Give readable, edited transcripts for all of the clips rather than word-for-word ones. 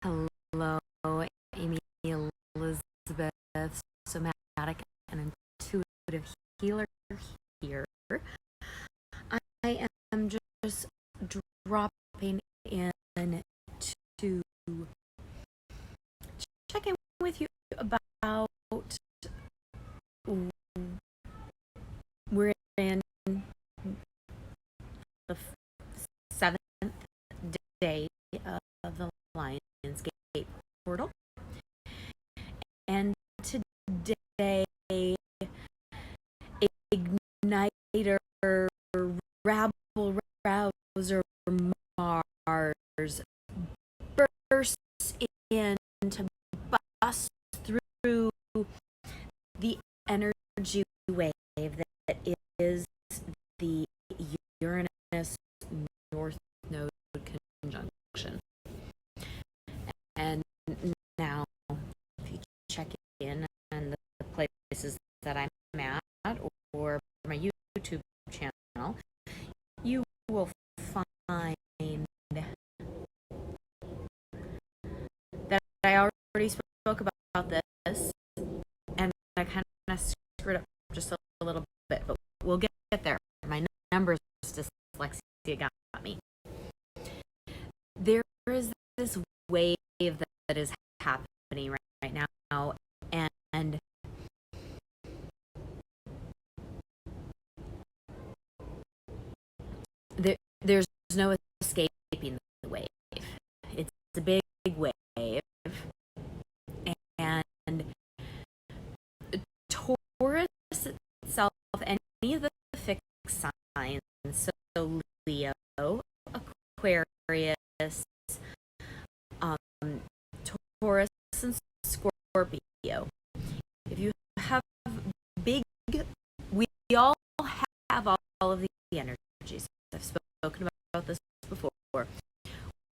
Hello, Amy Elizabeth, somatic and intuitive healer here. I am just dropping in to check in with you about we're in the 7th day of the Lionsgate portal, and today Igniter Rabble Rouser Mars bursts in to bust through the energy wave that is the Uranus North Node Conjunction. And now, if you check in on the places that I'm at or my YouTube channel, you will find that I already spoke about this, and I kind of screwed up just a little bit, but we'll get there. My numbers dyslexia got me. There is this wave that is happening right now, and there's no escaping the wave. It's a big wave, and Taurus itself, any of the fixed signs, so Leo, Aquarius, Taurus, and Scorpio. If you have big, we all have all of the energies. I've spoken about this before.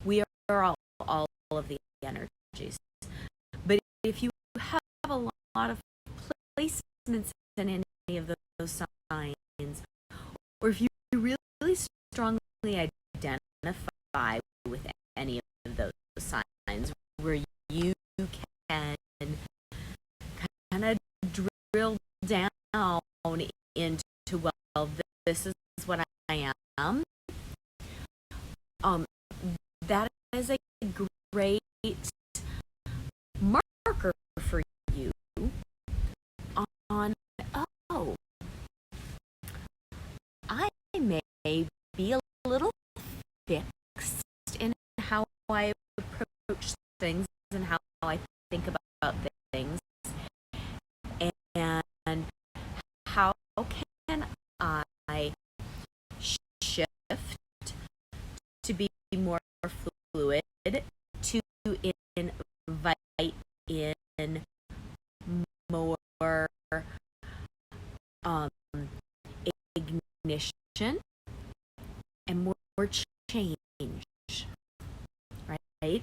We are all of the energies. But if you have a lot of placements in any of those signs, or if you really strongly identify with any of those signs where you can kind of drill down into, well, this is what I am, that is a great marker for you on, oh, I may be a little fixed in how I approach things and how I think about things, and how can I shift to be more fluid, to invite in more ignition and more change, right?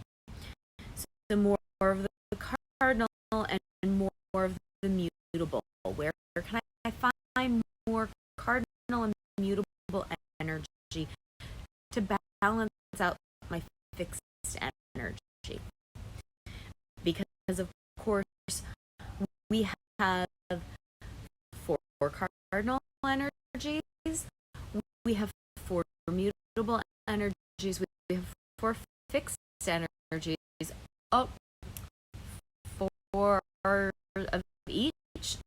So more of the cardinal and more of the mutable. Where can I find more cardinal and mutable energy to balance out my fixed energy? Because of course we have 4 cardinal energies, we have 4 mutable energies, we have 4 fixed energies, 4 of each.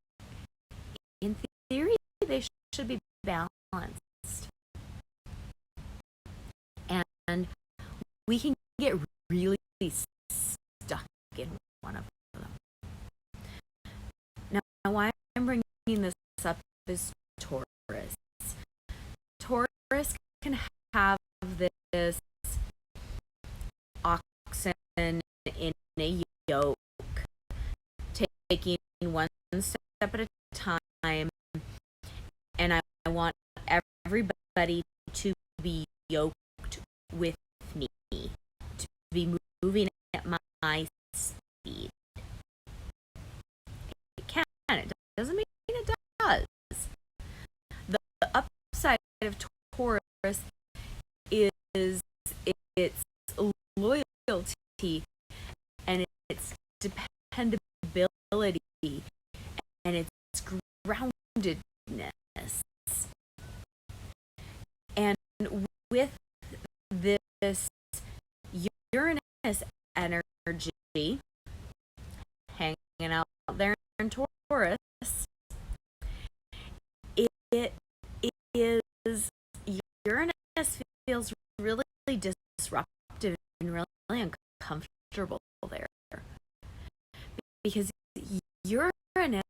In theory, they should be balanced, and we can get really stuck in one of them. Now, why I'm bringing this up is Taurus. Taurus can have this oxen in a yoke, taking one step at a time, and I want everybody to be yoked with me, to be moving at my speed. It can, it doesn't mean it does. The upside of Taurus is its loyalty and its dependability and its groundedness. And with this Uranus energy hanging out there in Taurus, it is, Uranus feels really disruptive and really uncomfortable there, because Uranus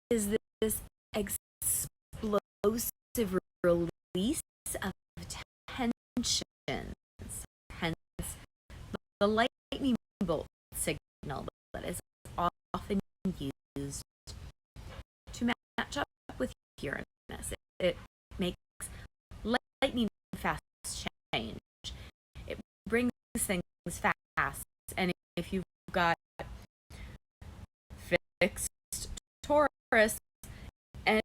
is this explosive release of tensions, hence the lightning bolt signal that is often used to match up with Uranus. It makes lightning fast change. It brings things fast, and if you've got fixed Taurus, and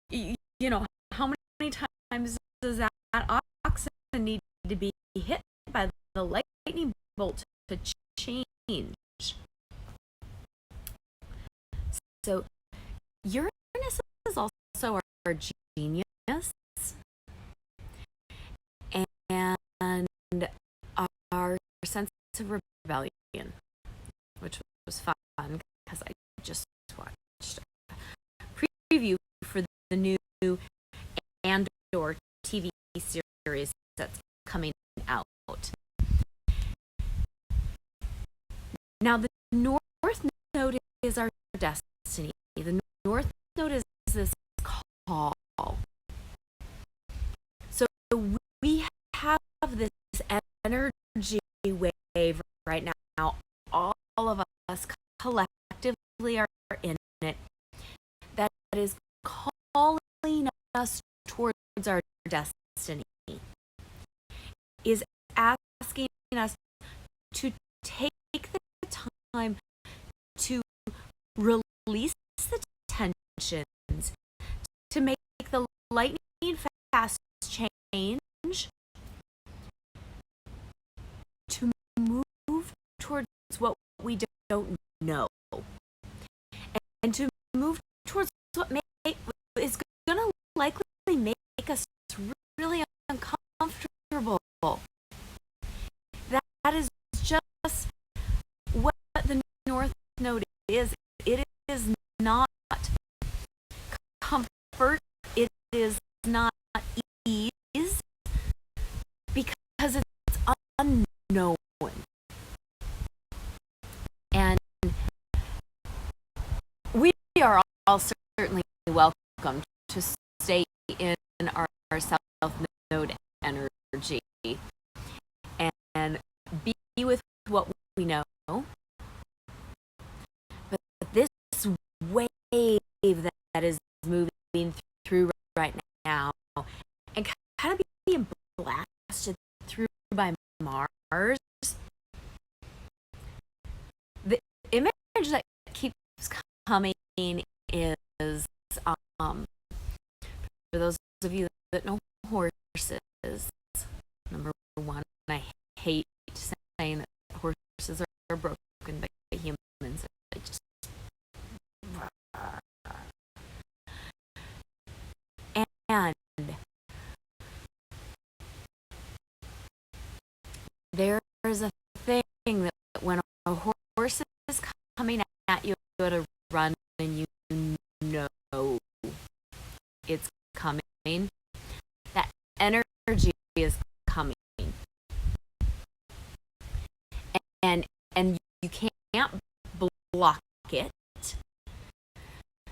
you know, how many times does that oxen need to be hit by the lightning bolt to change? So Uranus is also our genius and our sense of rebellion, which was fun because I just watched a preview for the new Andor TV series that's coming out. Now, the North Node is our destiny. The North Node is this call. So we have this energy wave right now. All of us collectively are in it. That is calling us towards our destiny. Is asking us to take the time to release the tensions, to make the lightning fast change, to move towards what we don't know, and to move towards what is going to likely make us really uncomfortable. That is just what the North Node is. It is not comfort. It is not ease, because it's unknown. And we are all certainly welcome to stay in our South Node energy and be with what we know. But this wave that is moving through right now and kind of being blasted through by Mars, the image that keeps coming is, for those of you that know horses, number one, I hate saying that horses are broken by humans. I just, and there is a thing that when a horse is coming at you at a run and you know it's coming, that energy is coming, and you can't block it.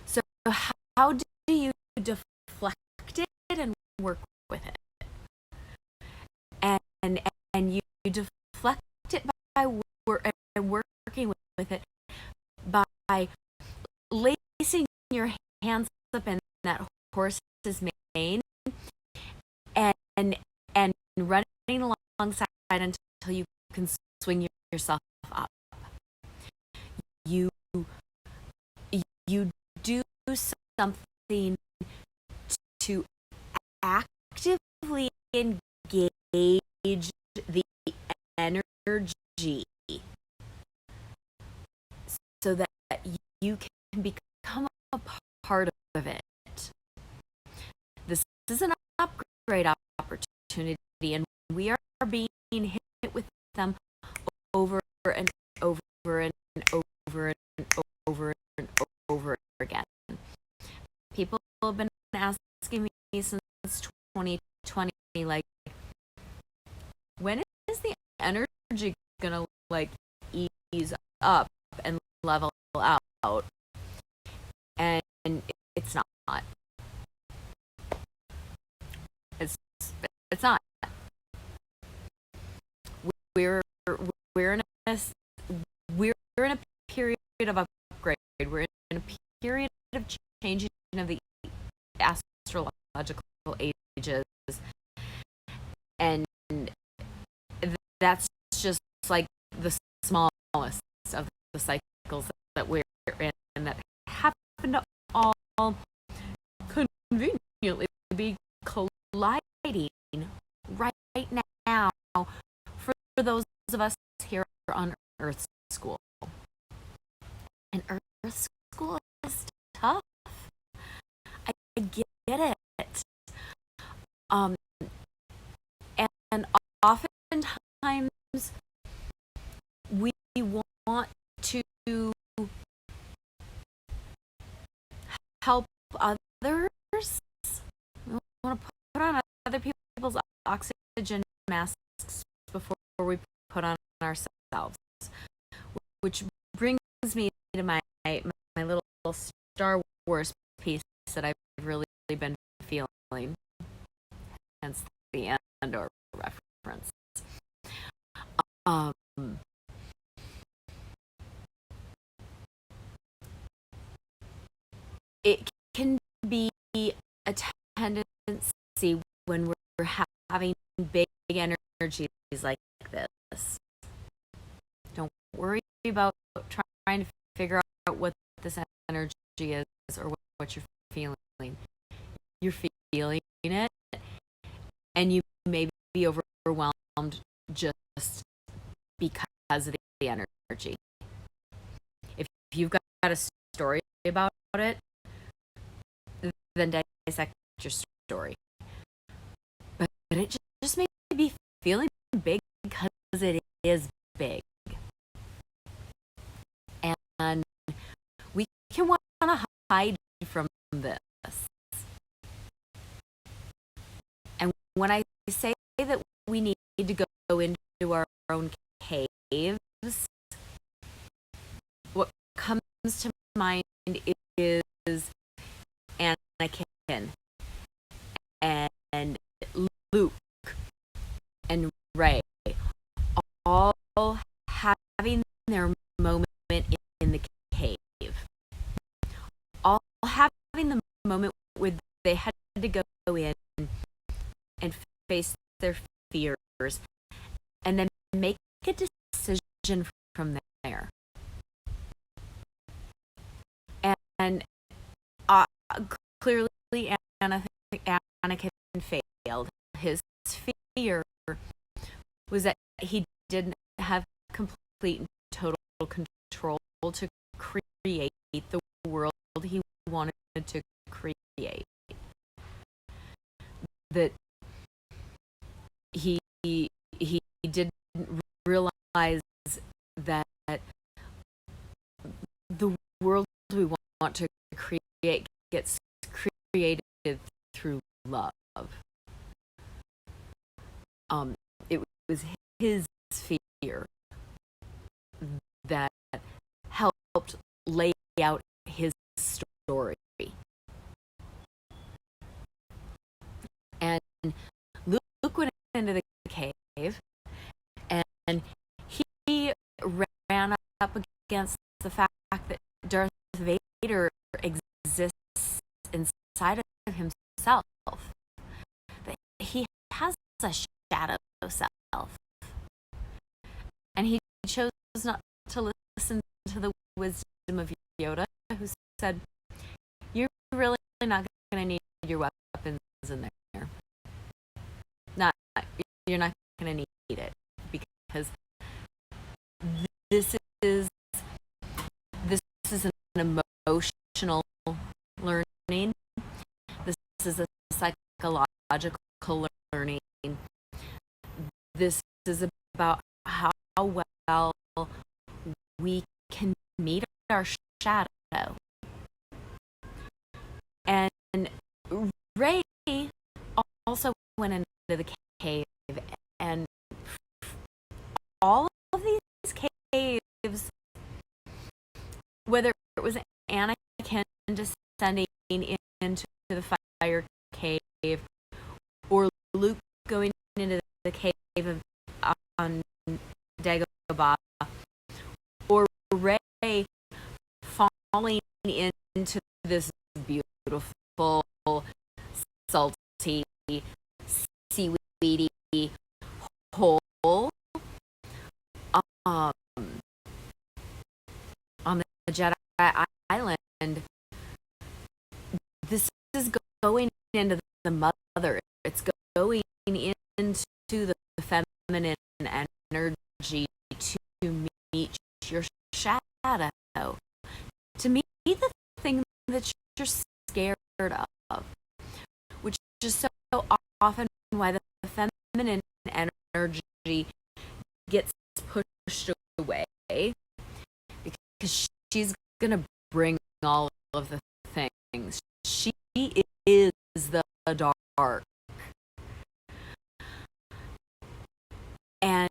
So how do you deflect it and work with it? And you deflect it by working with it by lacing your hands up in that horse's mane and running alongside until you can swing yourself up. You do something to actively engage the energy so that you can become a part of it. This is an upgrade opportunity, and we are being hit with them over and over and over and over and over again. People have been asking me since 2020, like, when is the energy gonna like ease up and level out? And it's not. It's not. We're in a period of upgrade. We're in a period of changing of the astrological ages, and that's just like the smallest of the cycles that we're in, that happen to all conveniently be colliding right now for those of us here on Earth School. And Earth School is tough. I get it. And oftentimes we want to help others. We want to put on other people's oxygen masks before we put on ourselves, which brings me to my little Star Wars piece that I've really been feeling, hence the Andor reference. It can be a tendency when we're having big energies like this. Don't worry about trying to figure out what this energy is or what you're feeling. You're feeling it, and you may be overwhelmed just because of the energy. If you've got a story about it, then dissect your story. But it just may be feeling big because it is big. And we can want to hide from this. And when I say that we need to go into our own caves, what comes to mind is Anakin and Luke and Ray, all having their moment in the cave, all having the moment where they had to go in and face their fears and then make a decision from there. And clearly Anakin failed. His fear was that he didn't have complete and total control to create the world he wanted to create. That he didn't realize that the world we want to create gets created through love. It was his fear that helped lay out his story. And Luke went into the cave, and he ran up against the fact that Darth Vader exists inside of himself, that he has a shadow self, and he chose not to listen to the wisdom of Yoda, who said, "You're really not going to need your weapons in there. You're not going to need it, because this is is an emotional learning. This is a psychological learning. This is about how well we can meet our shadow. And Ray also went into the cave, and all of these caves, whether it was Anakin descending into the fire cave, or Luke going into the cave of on Dagobah, or Ray falling into this beautiful, salty, seaweedy hole on the Jedi Island. This is going into the mother. It's going into the feminine energy to meet your shadow. To meet the thing that you're scared of, which is so often why the feminine energy gets pushed away, because she's gonna bring all of the things. She is the dark, and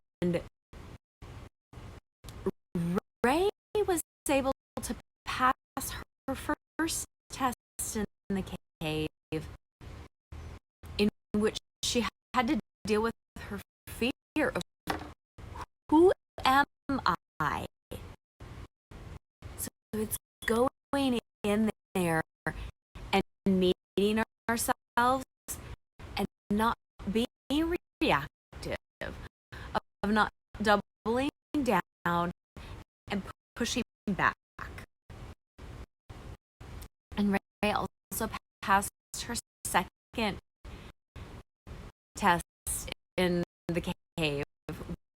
Ray was able to pass her first test in the cave, in which she had to deal with her fear of who am I. So it's going in there and meeting ourselves and not being reactive, of not doubling down and pushing back. And Ray also passed her second test in the cave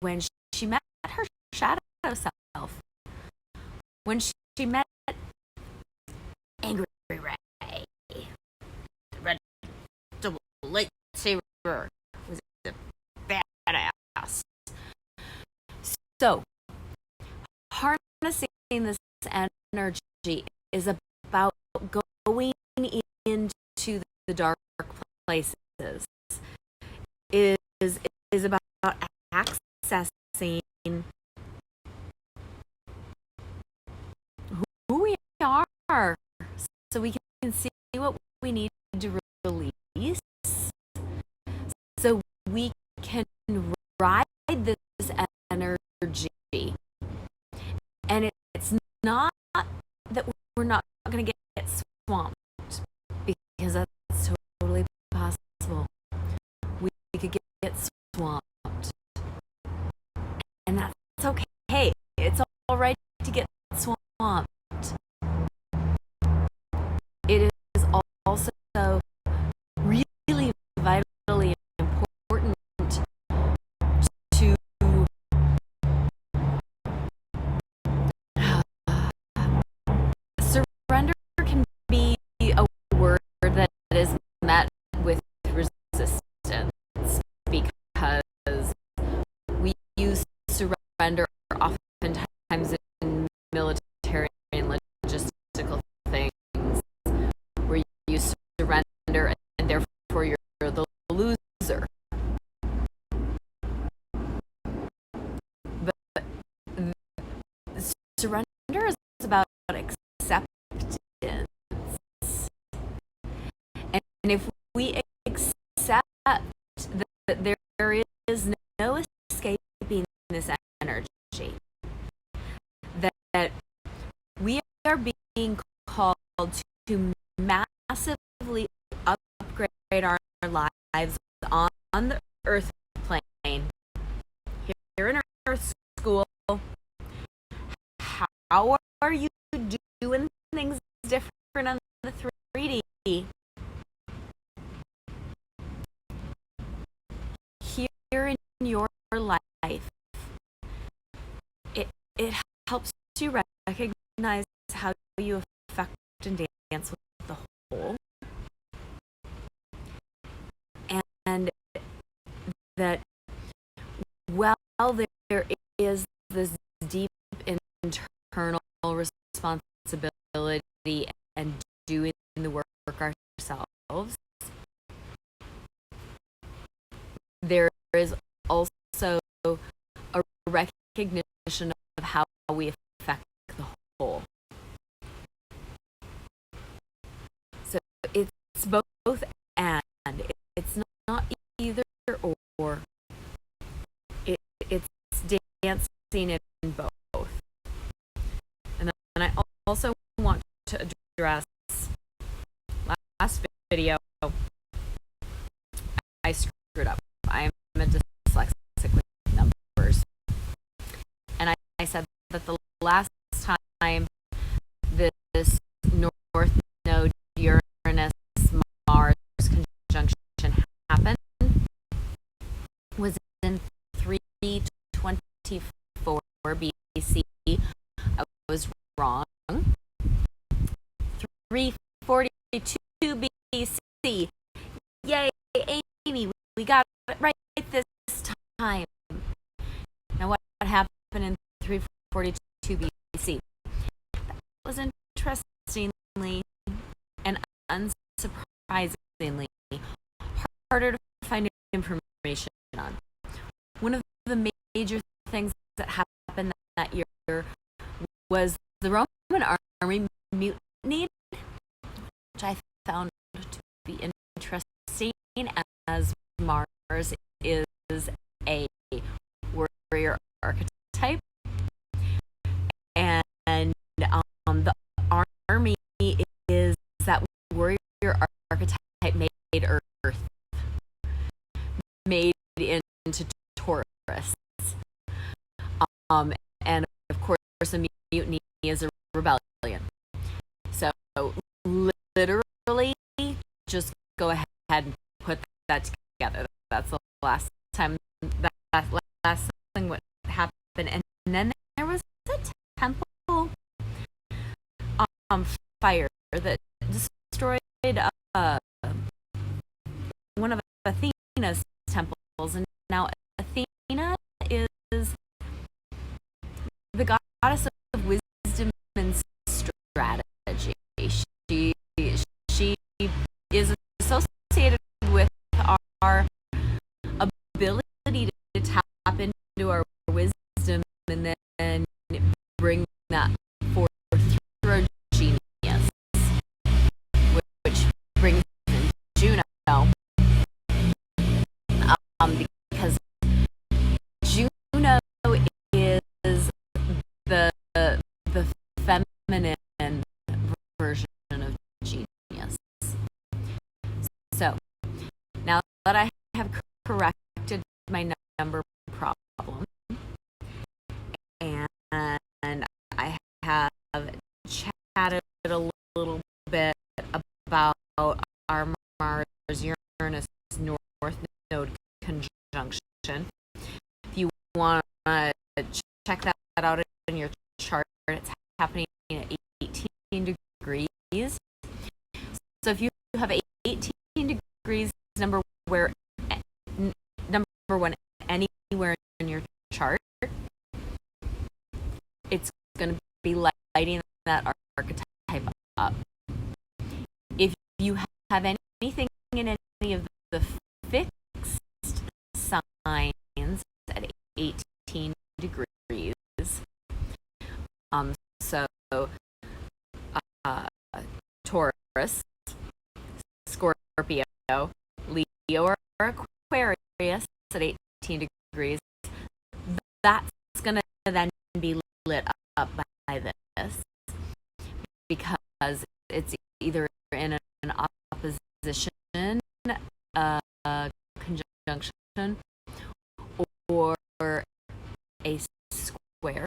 when she met her shadow self. When she met Angry Ray, the red double lightsaber was a badass. So, harnessing this energy is about going into the dark places. Is about accessing who we are, so we can see what we need to release, so we can ride this energy. And it's not that we're not going to get swamped, because that's totally possible. We could get swamped, and that's okay. It's all right to get swamped. It is also really vitally important to surrender. Can be a word that is met with resistance, because we use surrender oftentimes in military and logistical things, where you use surrender and therefore you're the loser. But surrender is about acceptance. And if we accept that there is no escaping this energy, that we are being called to massively upgrade our lives on the earth plane, here in Earth School. How are you doing things different on the 3D? Here in your life, it helps you recognize how you affect and dance with the whole. And that while there is this deep internal responsibility and doing the work ourselves, there is also a recognition of how we affect the whole. So it's both and. It's not either or. It's dancing in both. And then I also want to address last video. I screwed up. I am a dyslexic with numbers. And I said that the last time this North Node Uranus Mars conjunction happened was in 324 BC. I was wrong. 342 BC. Yay, Amy, we got it right this time. Now, what happened in 342 BC? That was interestingly and unsurprisingly harder to find information on. One of the major things that happened that year was the Roman army mutinied, which I found to be interesting, as Mars is a warrior archetype, and the army is that warrior archetype made Earth, made into Taurus, and of course a mutiny is a rebellion. So literally, just go ahead and put that together. That's the last time that last thing what happened. And then there was a temple fire that destroyed one of Athena's temples, and now Athena is the goddess of wisdom and strategy. She is associated with our ability to tap into our wisdom and then bring that forth through our genius, which brings in Juno, because Juno is the feminine version of genius. So now that I have corrected my number problem and I have chatted a little bit about our Mars-Uranus North Node Conjunction, if you want to check that out in your chart, it's happening at 18 degrees. So if you have 18 degrees number one anywhere in your chart, it's going to be lighting that archetype up. If you have anything in any of the fixed signs at 18 degrees, so Taurus, Scorpio, Leo, or Aquarius at 18 degrees, that's going to then be lit up by this, because it's either in an opposition, conjunction, or a square.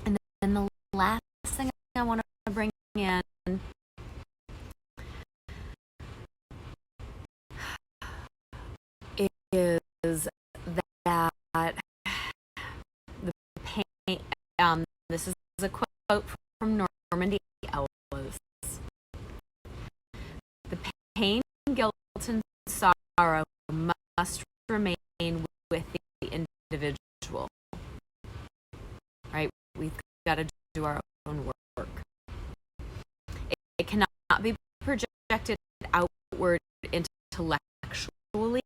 And then the last thing I want to bring in is that the paint, this is a quote from Normandy Elwes. The pain, guilt, and sorrow must remain with the individual. Right? We've got to do our own work. It cannot be projected outward intellectually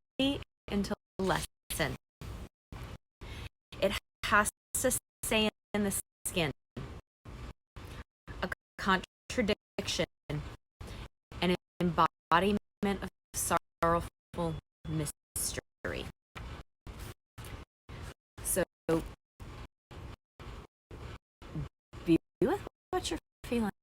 into lesson. It has to stay in the skin. A contradiction, an embodiment of sorrowful mystery. So, be with what you're feeling.